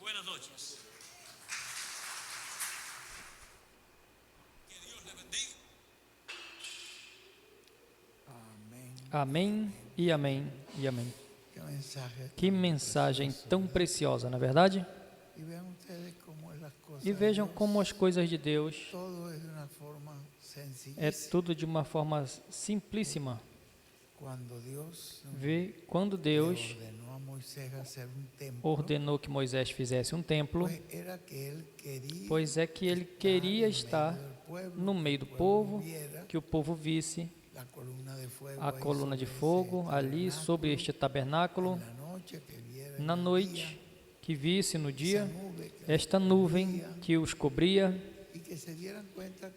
Buenas noches. Que Dios le bendiga. Amém e amém e amém. Que Que mensagem tão preciosa, não é verdade? E vejam como as coisas de Deus é tudo de uma forma simplíssima. Vê quando Deus ordenou que Moisés fizesse um templo, pois é que ele queria estar no meio do povo, que o povo visse a coluna de fogo ali sobre este tabernáculo, na noite, que visse no dia esta nuvem que os cobria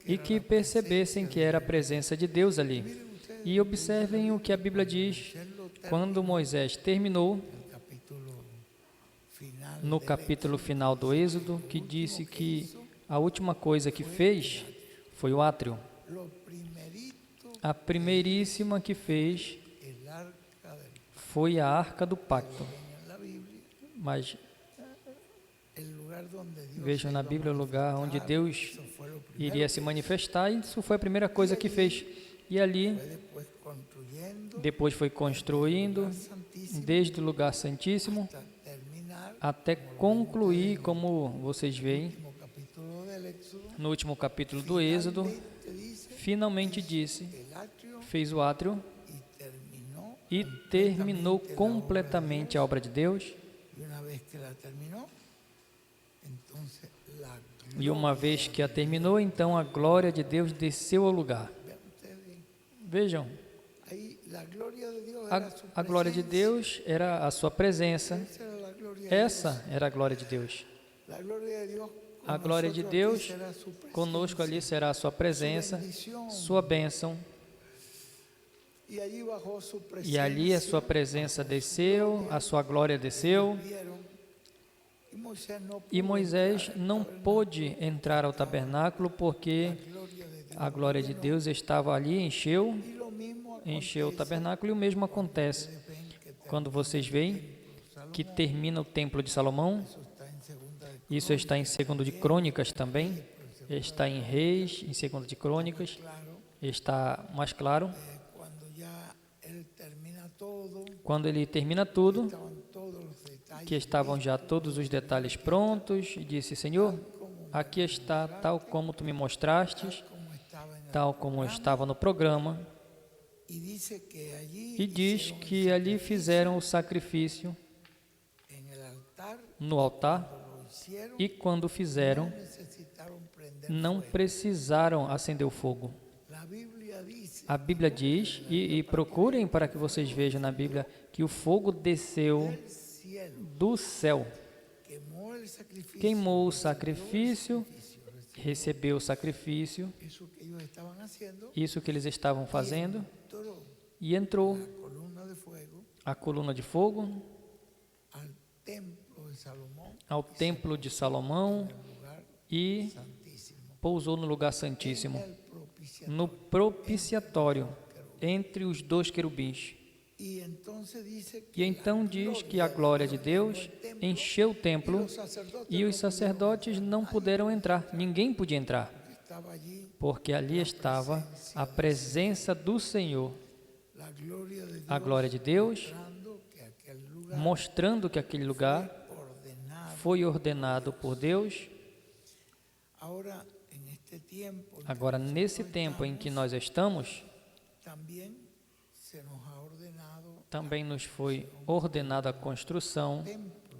e que percebessem que era a presença de Deus ali. E observem o que a Bíblia diz quando Moisés terminou, no capítulo final do Êxodo, que disse que a última coisa que fez foi o átrio. A primeiríssima que fez foi a Arca do Pacto. Mas vejam na Bíblia o lugar onde Deus iria se manifestar, e isso foi a primeira coisa que fez. E ali, depois foi construindo, desde o lugar santíssimo, até concluir, como vocês veem, no último capítulo do Êxodo, finalmente disse, fez o átrio e terminou completamente a obra de Deus. E uma vez que a terminou, então a glória de Deus desceu ao lugar. Vejam, a glória de Deus era a sua presença. Essa era a glória de Deus. A glória de Deus conosco ali será a sua presença, sua bênção. E ali a sua presença desceu, a sua glória desceu. E Moisés não pôde entrar ao tabernáculo porque a glória de Deus estava ali, encheu o tabernáculo. E o mesmo acontece quando vocês veem que termina o templo de Salomão. Isso está em 2 de Crônicas também, está em Reis, em 2 de Crônicas, está mais claro. Quando ele termina tudo, que estavam já todos os detalhes prontos, e disse, Senhor, aqui está tal como tu me mostrastes, tal como estava no programa. E diz que ali fizeram o sacrifício no altar, e quando fizeram, não precisaram acender o fogo. A Bíblia diz, e procurem para que vocês vejam na Bíblia, que o fogo desceu do céu, queimou o sacrifício, recebeu o sacrifício, isso que eles estavam fazendo, e entrou a coluna de fogo ao templo de Salomão e pousou no lugar santíssimo, no propiciatório, entre os dois querubins. E então diz que a glória de Deus encheu o templo e os sacerdotes não puderam entrar, ninguém podia entrar, porque ali estava a presença do Senhor, a glória de Deus, mostrando que aquele lugar foi ordenado por Deus. Agora, nesse tempo em que nós estamos, também nos foi ordenada a construção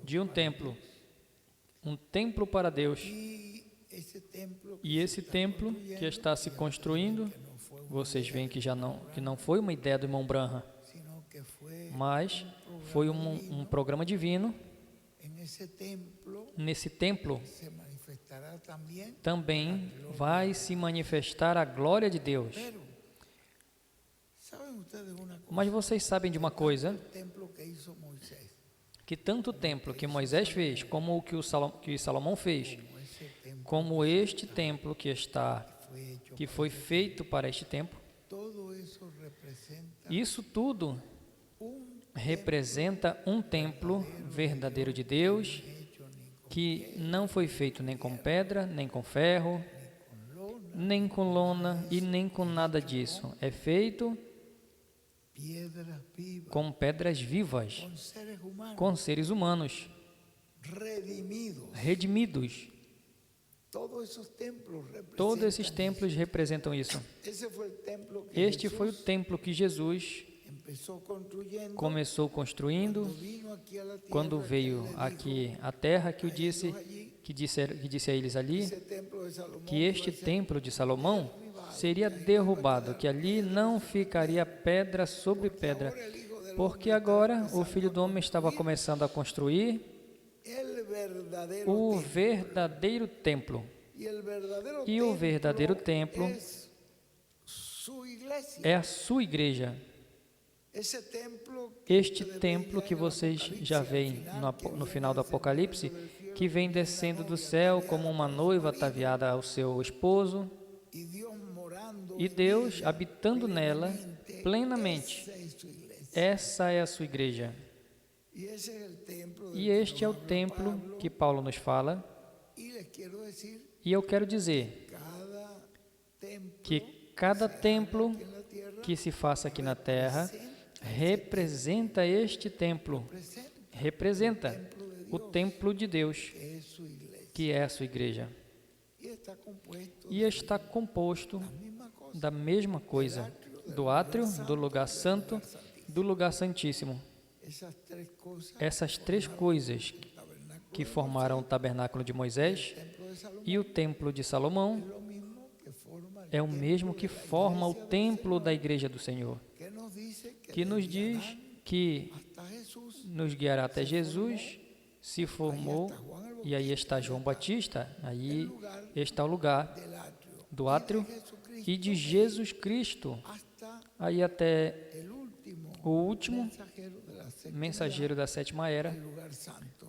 de um templo para Deus. E esse templo que está se construindo, vocês veem que não foi uma ideia do irmão Branham, mas foi um programa divino. Nesse templo também vai se manifestar a glória de Deus. Mas vocês sabem de uma coisa, que tanto o templo que Moisés fez, como o que Salomão fez, como este templo que foi feito para este tempo, isso tudo representa um templo verdadeiro de Deus, que não foi feito nem com pedra, nem com ferro, nem com lona e nem com nada disso. É feito com pedras vivas, com seres humanos, redimidos. Todos esses templos representam isso. Este foi o templo que Jesus começou construindo quando veio aqui à terra, que disse a eles ali que este templo de Salomão seria derrubado, que ali não ficaria pedra sobre pedra, porque agora o Filho do Homem estava começando a construir o verdadeiro templo. E o verdadeiro templo é a sua igreja. Este templo que vocês já veem no final do Apocalipse, que vem descendo do céu como uma noiva ataviada ao seu esposo, e Deus habitando nela plenamente. Essa é a sua igreja. E este é o templo que Paulo nos fala. E eu quero dizer que cada templo que se faça aqui na terra representa este templo, representa o templo de Deus, que é a sua igreja. E está composto da mesma coisa, do átrio, do lugar santo, do lugar santíssimo. Essas três coisas que formaram o tabernáculo de Moisés e o templo de Salomão é o mesmo que forma o templo da igreja do Senhor, que nos diz que nos guiará até Jesus, se formou, e aí está João Batista, aí está o lugar do átrio e de Jesus Cristo, aí até o último mensageiro da sétima era,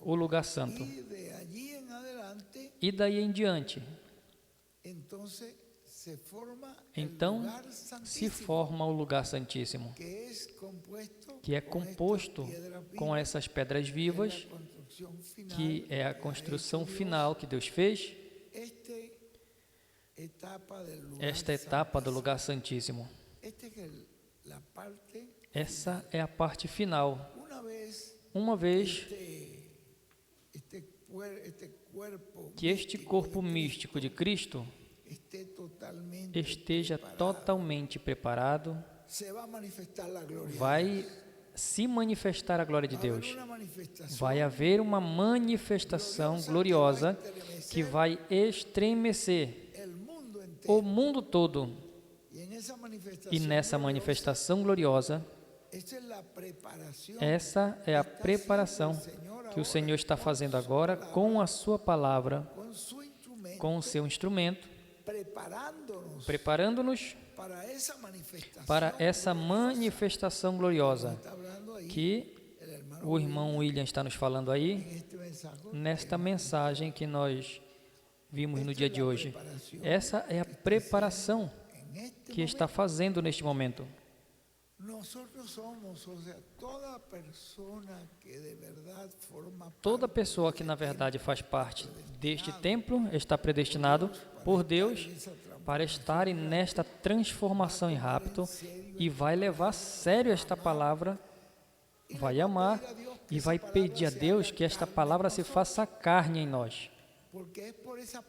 o lugar santo. E daí em diante, então se forma o lugar santíssimo, que é composto com essas pedras vivas, que é a construção final que Deus fez, esta etapa do lugar santíssimo. Essa é a parte final. Uma vez que este corpo místico de Cristo esteja totalmente preparado, vai se manifestar a glória de Deus. Vai haver uma manifestação gloriosa que vai estremecer o mundo todo. E nessa manifestação gloriosa, essa é a preparação que o Senhor está fazendo agora com a sua palavra, com o seu instrumento, preparando-nos para essa manifestação gloriosa que o irmão William está nos falando aí, nesta mensagem que nós vimos no dia de hoje. Essa é a preparação que está fazendo neste momento. Toda pessoa que na verdade faz parte deste templo está predestinado por Deus para estarem nesta transformação em rapto e vai levar a sério esta palavra, vai amar e vai pedir a Deus que esta palavra se faça carne em nós.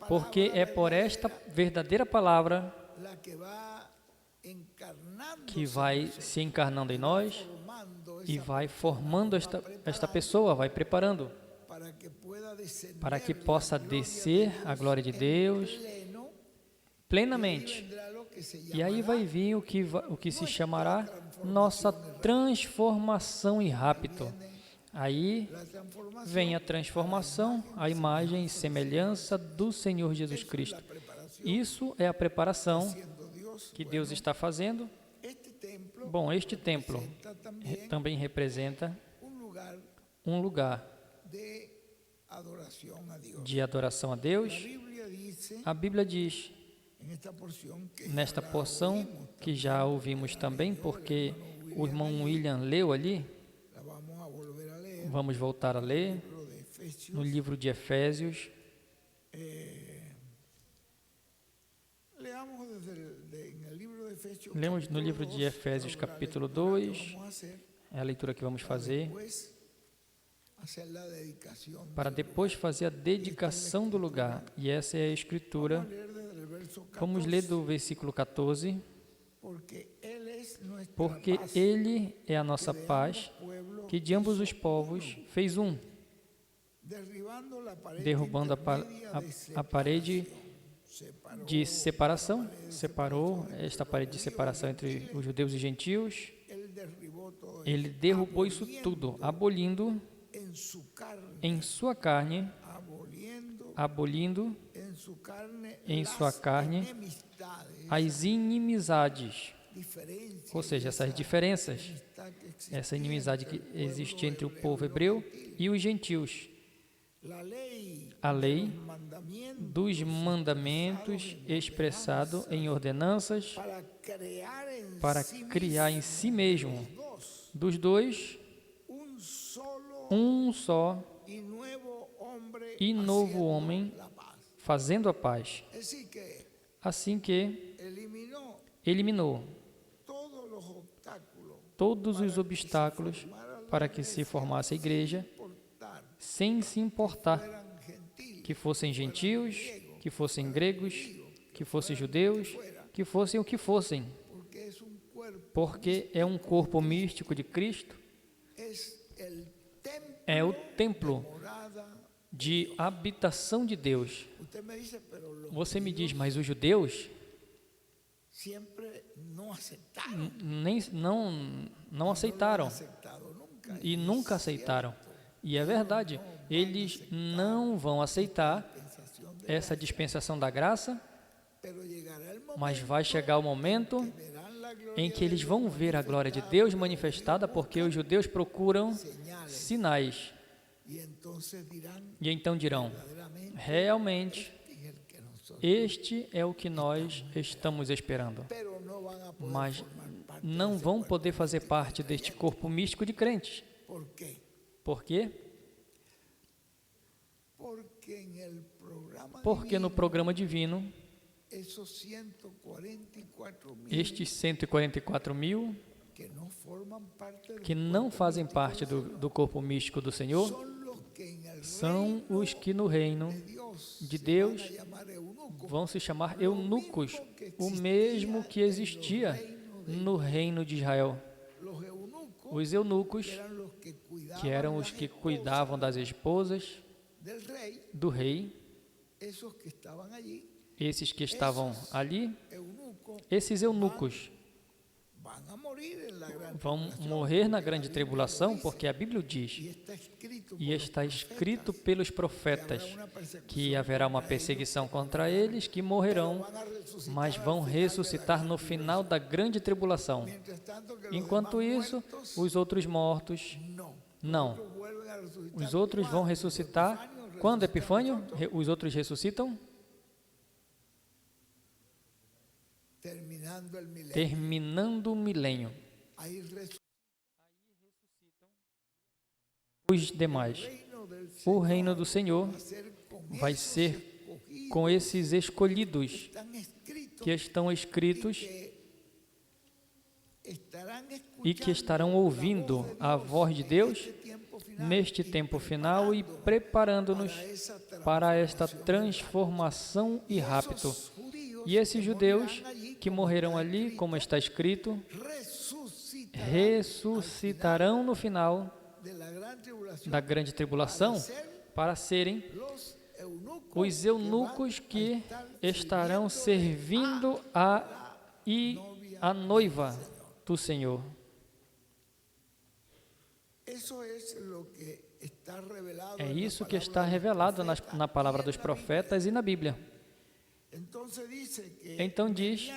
Porque é por esta verdadeira palavra que vai se encarnando em nós e vai formando esta pessoa, vai preparando para que possa descer a glória de Deus plenamente. E aí vai vir o que se chamará nossa transformação em rapto. Aí vem a transformação, a imagem e semelhança do Senhor Jesus Cristo. Isso é a preparação que Deus está fazendo. Bom, este templo também representa um lugar de adoração a Deus. A Bíblia diz, nesta porção, que já ouvimos também, porque o irmão William leu ali, vamos voltar a ler, no livro de Efésios. Lemos no livro de Efésios, capítulo 2, é a leitura que vamos fazer, para depois fazer a dedicação do lugar. E essa é a escritura. Vamos ler do versículo 14. Porque Ele é a nossa paz, que de ambos os povos fez um, derrubando a parede de separação, separou esta parede de separação entre os judeus e gentios. Ele derrubou isso tudo, abolindo em sua carne, abolindo em sua carne as inimizades, ou seja, essas diferenças, essa inimizade que existe entre o povo hebreu e os gentios. A lei dos mandamentos expressado em ordenanças para criar em si mesmo dos dois um só e novo homem, fazendo a paz. Assim que eliminou todos os obstáculos para que se formasse a igreja, sem se importar que fossem gentios, que fossem gregos, que fossem judeus, que fossem o que fossem, porque é um corpo místico de Cristo, é o templo de habitação de Deus. Você me diz, mas os judeus não aceitaram e nunca aceitaram. E é verdade, eles não vão aceitar essa dispensação da graça, mas vai chegar o momento em que eles vão ver a glória de Deus manifestada, porque os judeus procuram sinais. E então dirão, realmente, este é o que nós estamos esperando. Mas não vão poder fazer parte deste corpo místico de crentes. Por quê? Porque no programa divino, estes 144 mil que não fazem parte do corpo místico do Senhor são os que no reino de Deus vão se chamar eunucos, o mesmo que existia no reino de Israel. Os eunucos, que eram os que cuidavam das esposas do rei, esses que estavam ali, esses eunucos vão morrer na grande tribulação, porque a Bíblia diz, e está escrito pelos profetas, que haverá uma perseguição contra eles, que morrerão, mas vão ressuscitar no final da grande tribulação. Enquanto isso, os outros mortos, não. Os outros vão ressuscitar. Quando, Epifânio? Os outros ressuscitam? Terminando o milênio. Os demais. O reino do Senhor vai ser com esses escolhidos que estão escritos e que estarão ouvindo a voz de Deus neste tempo final e preparando-nos para esta transformação e rapto. E esses judeus que morreram ali, como está escrito, ressuscitarão no final da grande tribulação para serem os eunucos que estarão servindo a noiva do Senhor. É isso que está revelado na palavra dos profetas e na Bíblia. Então diz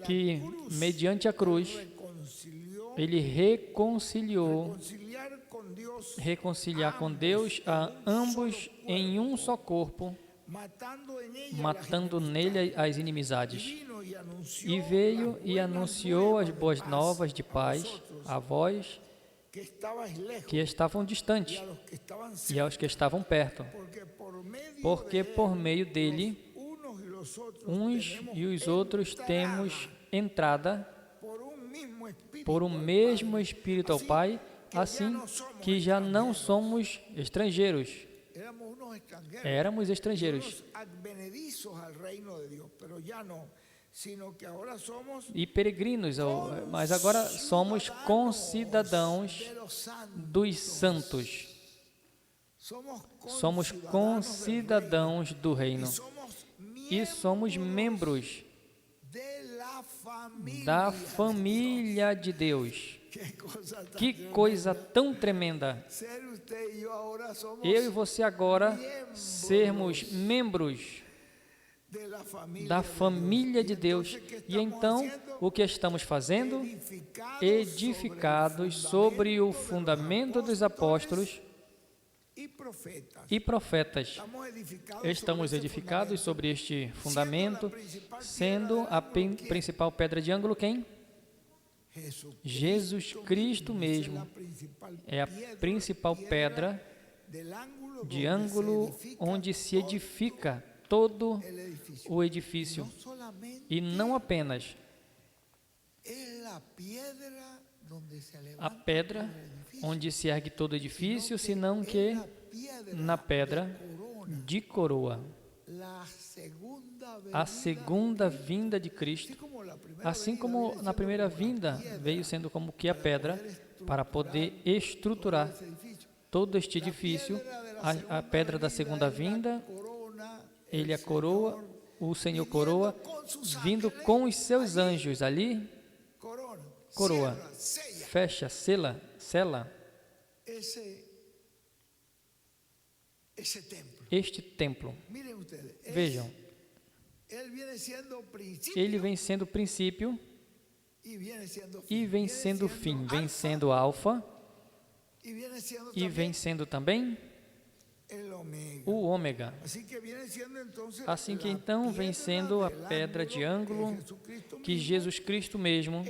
que mediante a cruz ele reconciliar com Deus a ambos em um só corpo, matando nele as inimizades. E veio e anunciou as boas novas de paz a vós que estavam distantes e aos que estavam perto, porque por meio dele uns e os outros temos entrada por um mesmo Espírito ao Pai, assim que já não somos estrangeiros. Éramos estrangeiros e peregrinos, mas agora somos concidadãos dos santos. Somos concidadãos do reino e somos membros da família de Deus. Que coisa tão tremenda! Eu e você agora sermos membros da família de Deus. E então, o que estamos fazendo? Edificados sobre o fundamento dos apóstolos e profetas. Estamos edificados sobre este fundamento, sendo a principal pedra de ângulo quem? Jesus Cristo mesmo é a principal pedra de ângulo onde se edifica todo o edifício, e não apenas a pedra onde se ergue todo o edifício, senão que na pedra de coroa, a segunda vinda de Cristo, assim como na primeira vinda veio sendo como que a pedra para poder estruturar todo este edifício. A pedra da segunda vinda, ele a coroa, o Senhor coroa, vindo com os seus anjos ali, coroa, fecha, sela este templo. Vejam, ele vem sendo princípio e vem sendo fim, vem sendo alfa e vem sendo também o ômega. Assim que então vem sendo a pedra de ângulo que Jesus Cristo mesmo,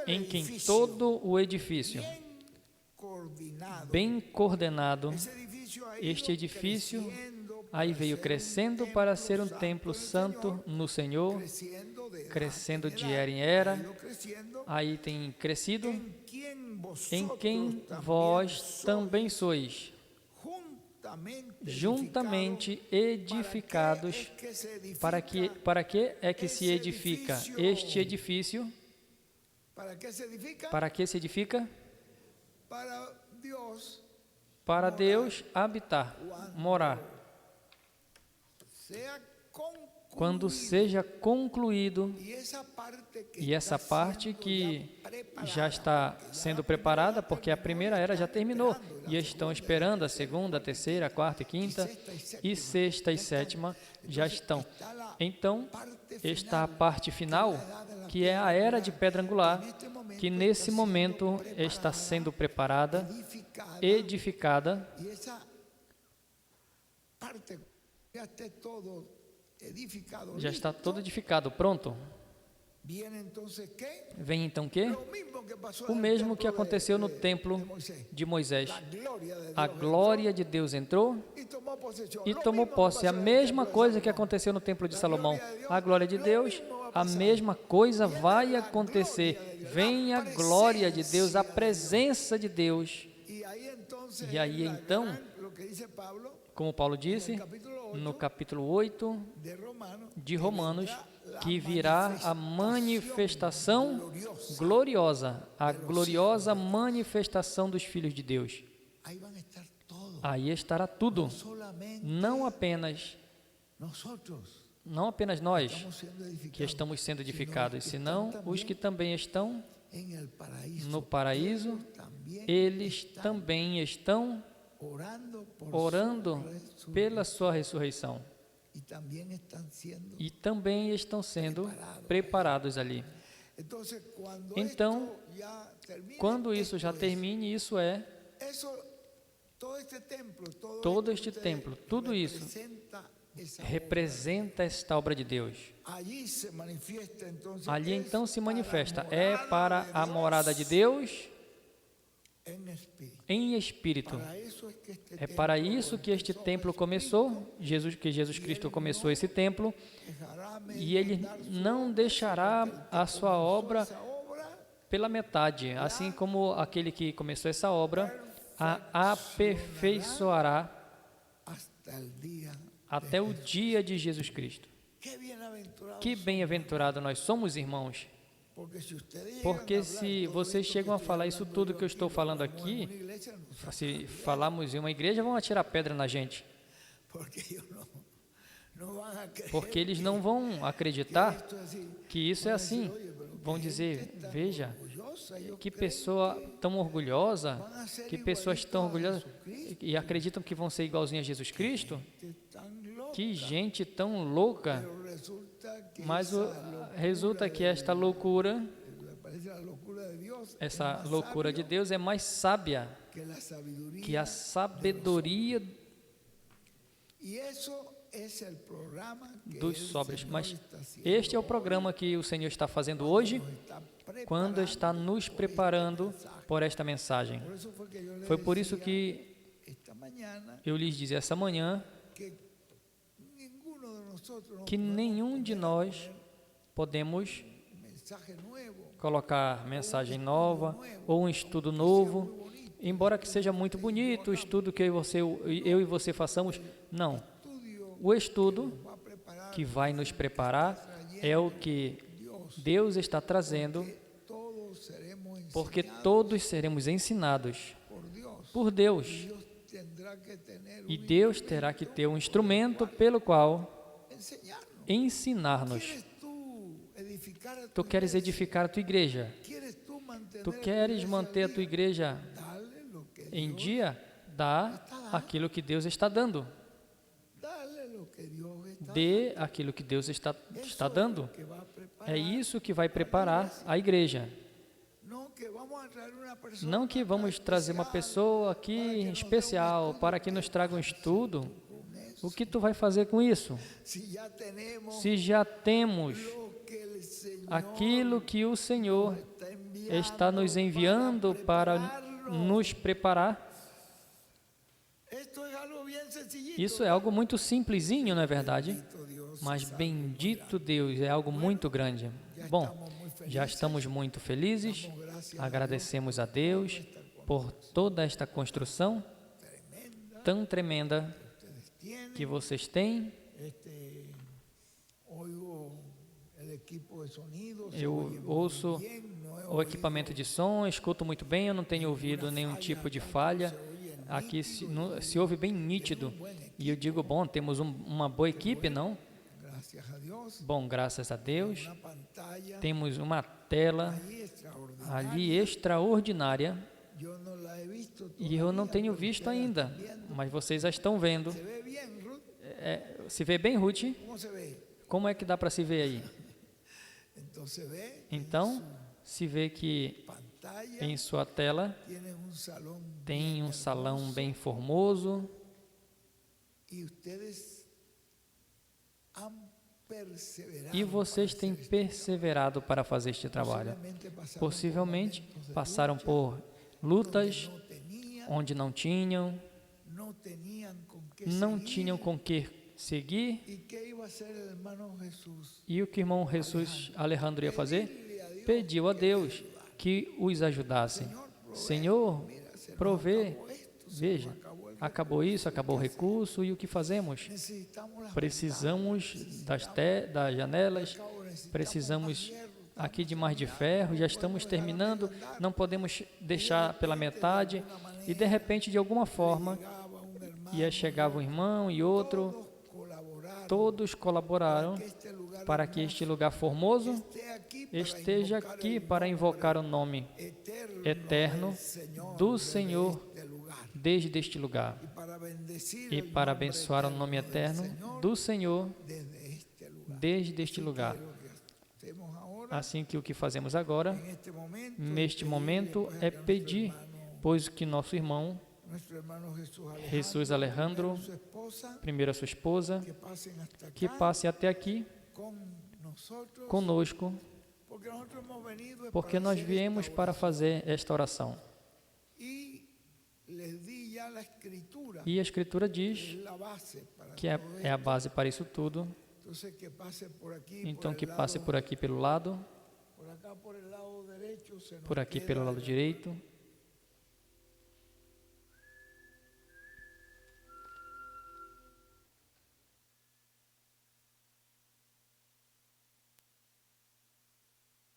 em quem todo o edifício, bem coordenado, este edifício aí veio crescendo para ser um templo santo no Senhor, crescendo de era em era, aí tem crescido, em quem vós também sois juntamente edificados. Para que é que se edifica este edifício? Para que se edifica? Para Deus habitar, morar. Quando seja concluído, e essa parte que já está sendo preparada, porque a primeira era já terminou, e estão esperando a segunda, a terceira, a quarta e quinta, e sexta e sétima já estão. Então, está a parte final, que é a era de pedra angular, que nesse momento está sendo preparada, edificada, já está todo edificado, pronto. Vem então o quê? O mesmo que aconteceu no templo de Moisés. A glória de Deus entrou e tomou posse. A mesma coisa que aconteceu no templo de Salomão. A glória de Deus, a mesma coisa vai acontecer. Vem a glória de Deus, a presença de Deus. E aí então, como Paulo disse, no capítulo 8 de Romanos, que virá a manifestação gloriosa, a gloriosa manifestação dos filhos de Deus. Aí estará tudo, não apenas nós que estamos sendo edificados, senão os que também estão no paraíso, eles também estão orando pela sua ressurreição e também estão sendo preparados ali. Então, quando isso já termine, isso é todo este templo, tudo isso representa esta obra de Deus. Ali então se manifesta, é para a morada de Deus em espírito. É para isso que este templo começou, que Jesus Cristo começou esse templo, e Ele não deixará a sua obra pela metade, assim como aquele que começou essa obra a aperfeiçoará até o dia de Jesus Cristo. Que bem-aventurado nós somos, irmãos, porque se vocês chegam a falar isso tudo que eu estou falando aqui, se falarmos em uma igreja, vão atirar pedra na gente, porque eles não vão acreditar que isso é assim. Vão dizer, veja, que pessoa tão orgulhosa, que pessoas tão orgulhosas e acreditam que vão ser igualzinhos a Jesus Cristo. Que gente tão louca. Mas resulta que esta loucura de Deus é mais sábia que a sabedoria dos sóbrios. Mas este é o programa que o Senhor está fazendo hoje, quando está nos preparando por esta mensagem. Foi por isso que eu lhes disse essa manhã que nenhum de nós podemos colocar mensagem nova ou um estudo novo, embora que seja muito bonito o estudo que eu e você façamos. Não. O estudo que vai nos preparar é o que Deus está trazendo, porque todos seremos ensinados por Deus. E Deus terá que ter um instrumento pelo qual ensinar-nos. Tu queres edificar a tua igreja? Tu queres manter a tua igreja em dia? Dá aquilo que Deus está dando. Dê aquilo que Deus está dando. É isso que vai preparar a igreja. Não que vamos trazer uma pessoa aqui especial para que nos traga um estudo. O que tu vai fazer com isso? Se já temos aquilo que o Senhor está nos enviando para nos preparar. Isso é algo muito simplesinho, não é verdade? Mas bendito Deus, é algo muito grande. Bom, já estamos muito felizes, agradecemos a Deus por toda esta construção tão tremenda que vocês têm. Eu ouço o equipamento de som, escuto muito bem, eu não tenho ouvido nenhum tipo de falha. Aqui se ouve bem nítido. E eu digo, bom, temos uma boa equipe, não? Bom, graças a Deus, temos uma tela ali extraordinária. E eu não tenho visto ainda, mas vocês já estão vendo. Se vê bem, Ruth? Como é que dá para se ver aí? Então, se vê que em sua tela tem um salão bem formoso. E vocês têm perseverado para fazer este trabalho. Possivelmente passaram por lutas onde não tinham com que seguir. E o que o irmão Jesus Alejandro ia fazer? Pediu a Deus que os ajudasse. Senhor, provê. Veja, acabou isso, acabou o recurso, e o que fazemos? Precisamos das janelas, precisamos aqui de mais de ferro, já estamos terminando, não podemos deixar pela metade, e de repente, de alguma forma, chegava um irmão e outro, todos colaboraram para que este lugar formoso esteja aqui para invocar o nome eterno do Senhor desde este lugar e para abençoar o nome eterno do Senhor desde este lugar. Assim que o que fazemos agora, neste momento, é pedir, pois que nosso irmão Jesus Alejandro, primeiro a sua esposa, que passe até aqui conosco, porque nós viemos para fazer esta oração. E E a Escritura diz que é a base para isso tudo. Então, que passe por aqui pelo lado, por aqui pelo lado direito,